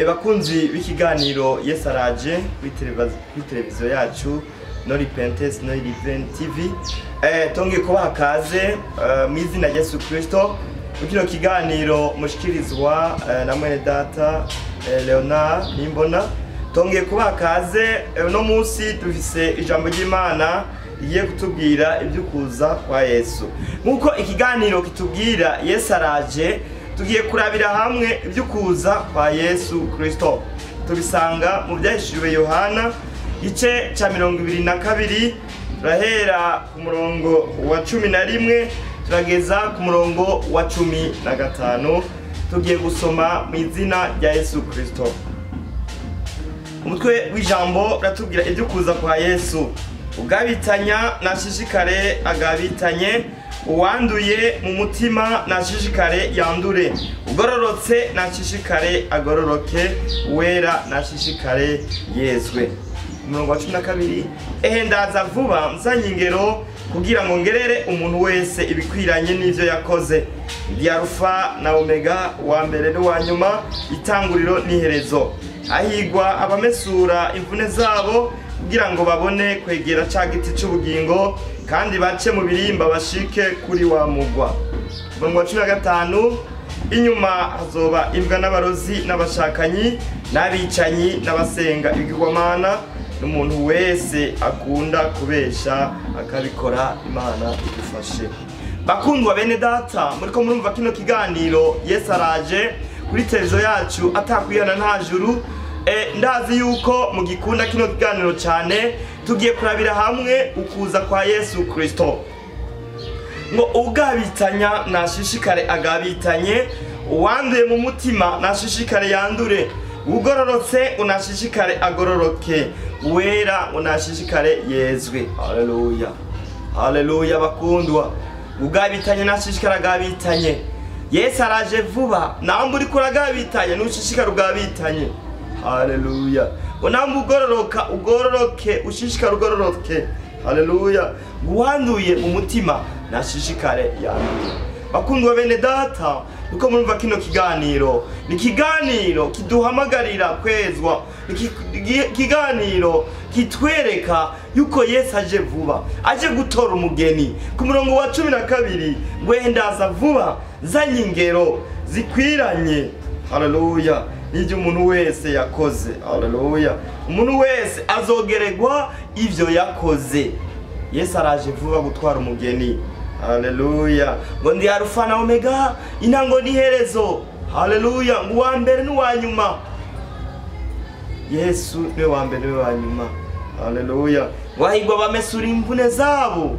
bakunzi b'ikiganiro Yesu araje kuri televiziyo yacu No Repentance No Living TV. Tongeye kubaha kaze mu izina rya Yesu Kristo. Kino kiganiro mushikirizwa na mwene data Leonard Nimbona. Tongeye kubaha kaze no munsi dufise ijambo ry'Imana igiye kutubwira iby'ukuza kwa Yesu. Nkuko ikiganiro kitubwira Yesu araje, tugiye kurabira hamwe iby'ukuza kwa Yesu Kristo. Tubisanga mu byahishuriwe Yohana igice cya 22, turahera ku murongo wa 11 turageza ku murongo wa 15. Tugiye gusoma mu izina rya Yesu Kristo. Umutwe w'ijambo ratubwira iby'ukuza kwa Yesu. Ugabitanya nashishikare agabitanye, uwanduye mu mutima nashishikare yandure, ugororotse nashishikare agororoke, uwera nashishikare yezwe. Umurongo wa 12, ndaza vuba nzanye ingero kugira ngo ngerere umuntu wese ibikwiranye n'ivyo yakoze. Ndi Alfa na Omega, wa mbere n'uwa nyuma, itanguriro n'iherezo. Ahigwa abamesura imvune zabo kugira ngo babone kwegera ca giti c'ubugingo, kandi bace mu birimba bashike kuri wa mugwa. Umurongo wa 15, inyuma hazoba imbwa n'abarozi n'abashakanyi n'abicanyi n'abasenga ibigirwamana, n'umuntu wese akunda kubesha akabikora. Imana idufashe. Bakundwa bene data, muriko murumva kino kiganiro Yesu araje kuri televiziyo yacu atakwihana nta juru. Ndazi yuko mugikunda kino kiganiro cyane. Tugiye kurabira hamwe ukuza kwa Yesu Kristo. Ngo ugabitanya nashishikare agabitanye, uwanduye mu mutima nashishikare yandure, ugororotse unashishikare agororoke, uwera unashishikare yezwe. Haleluya, haleluya bakundwa. Ugabitanye nashishikare agabitanye. Yesu araje vuba, namwe uri kuragabitanye nushishikare ugabitanye. Haleluya. Unambu ugororoka ugororoke, ushishikare ugororoke. Haleluya. Guhanduye umutima nashishikare yandure. Bakundwa bene data, uko murumva kino kiganiro, ni kiganiro kiduhamagarira kwezwa, kiganiro kitwereka yuko Yesu aje vuba, aje gutora umugeni. Ku murongo wa 12, ndaza vuba zanye ingero zikwiranye. Haleluya. Nijye umuntu wese yakoze. Haleluya. Umuntu wese azogeregwa ivyo yakoze. Yesu araje vuba gutwara umugeni. Haleluya. Ngo ndi Alfa na Omega, intango n'iherezo. Haleluya. Ngo wa mbere n'uwa nyuma. Yesu niwe wa mbere niwe wa nyuma. Haleluya. Wahigwa bamesura imvune zabo,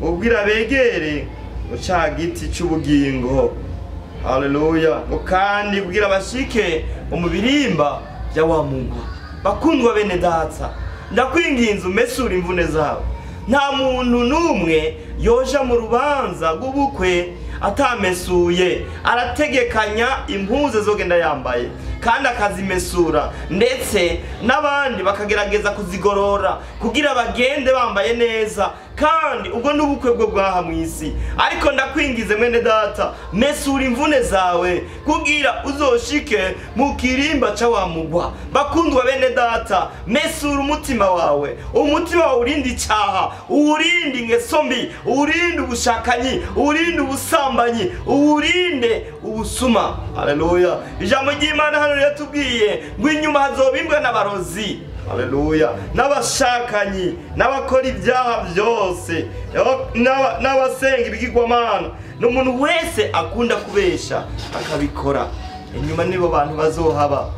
ubwira begere mu ca giti c'ubugingo. Haleluya. Kandi kugira bashike mu birimba bya wa Mungu. Bakundwa bene data, ndakwinginze umesura imvune zabo. Nta muntu numwe yoja mu rubanza rw'ubukwe atamesuye. Arategekanya impuzu zogenda yambaye kandi akazimesura, ndetse n'abandi bakagerageza kuzigorora kugira bagende bambaye neza, kandi ubwo n'ubukwe bwo bwaha mu isi. Ariko ndakwingize mwene data, mesura imvune zawe kugira uzoshike mu kirimba ca wa mugwa. Bakundwa bene data, mesura umutima wawe. Umutima wawe urinde icyaha, urinde ingeso mbi, urinde ubushakanyi, urinde ubusambanyi, urinde ubusuma. Haleluya. Ijambo ry'Imana hano yatubwiye ngo inyuma hazoba imbwa n'abarozi. Haleluya. N'abashakanyi, n'abakora ibyaha byose, n'abasenga ibigirwamana, n'umuntu wese akunda kubesha akabikora. Inyuma nibo bantu bazohaba.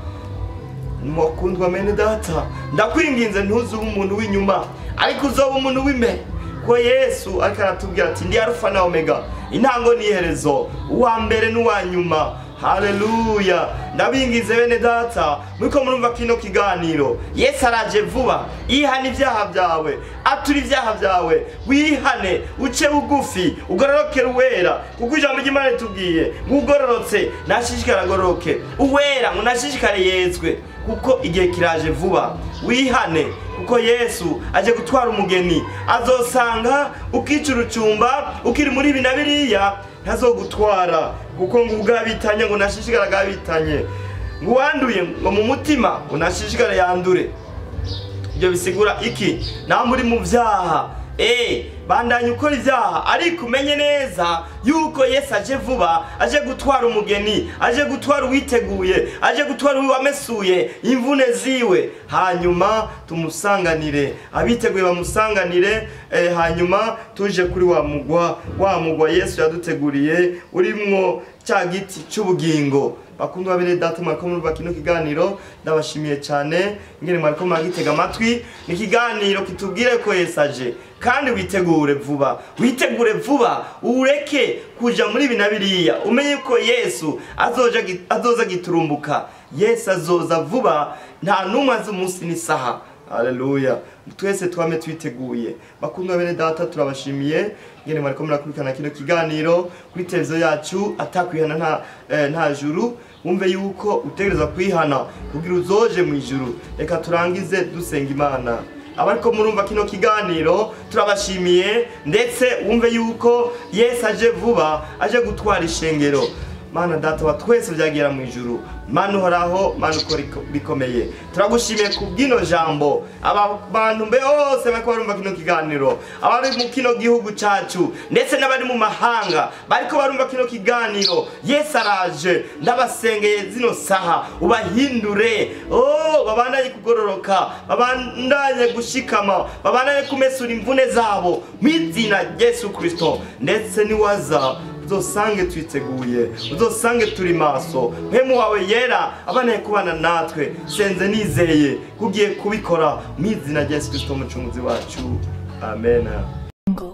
Mukundwa mene data, ndakwinginze ntuzuba umuntu w'inyuma, ariko uzoba umuntu w'imbere. Ko Yesu ariko aratubwira ati ndi Alfa na Omega, intango n'iherezo, uwa mbere n'uwa nyuma. Haleluya. Ndabingize bene data, muriko murumva kino kiganiro Yesu araje vuba. Ihane ibyaha byawe, atura ibyaha byawe, wihane, uce bugufi, ugororokere uwera, kuko ijambo ry'Imana ritubwiye ngo ugororotse nashishikare agororoke, uwera ngo nashishikare yezwe, kuko igihe kiraje vuba. Wihane kuko Yesu aje gutwara umugeni. Azosanga ukicurucumba ukiri muri ibi na biriya, ntazogutwara kuko ngo ugabitanye ngo nashishikara agabitanye. ngo uwanduye ngo mu mutima unashishikare yandure. Ibyo bisigura iki? Namwe uri mu vyaha, bandanye ukora ivyaha, ariko umenye neza yuko Yesu aje vuba, aje gutwara umugeni, aje gutwara uwiteguye, aje gutwara uwamesuye imvune ziwe, hanyuma tumusanganire, abiteguye bamusanganire, hanyuma tuje kuri wa mugwa Yesu yaduteguriye urimwo cya giti cy'ubugingo. Bakundwa bene data mwariko murumva kino kiganiro, ndabashimiye cyane ingene mwariko mwagitega amatwi. Ni ikiganiro kitubwire ko Yesu aje, kandi witegure vuba, ureke kuja muri ibi na biriya, umenye ko Yesu azoza giturumbuka. Yesu azoza vuba, nta numwe azi umunsi n'isaha. Haleluya. Twese twame twiteguye. Bakundwa bene data, turabashimiye ngene mwariko murakurikirana kino kiganiro kuri televiziyo yacu Atakwihana nta juru. Wumve yuko utegereza kwihana kugira uzoje mu ijuru. Reka turangize dusenga Imana. Abariko murumva kino kiganiro turabashimiye, ndetse wumve yuko Yesu aje vuba, aje gutwara ishengero. Mana data wa twese byagera mu ijuru, Mana uhoraho, Mana ukora bikomeye. Turagushimiye kubwino jambo, aba bantu bose bariko barumva kino kiganiro, abari mu kino gihugu cacu ndetse n'abari mu mahanga bariko barumva kino kiganiro. Yesu araje, ndabasengeye zino saha ubahindure, babandanye kugororoka, babandanye gushikama, babandanye kumesura imvune zabo mu izina rya Yesu Kristo. Ndetse niwaza uzosange twiteguye, uzosange turi maso, mpemu wawe yera abanaye kubana natwe. Senze nizeye kugiye kubikora mu izina rya Yesu Kristo umucunguzi wacu. Amen. Go.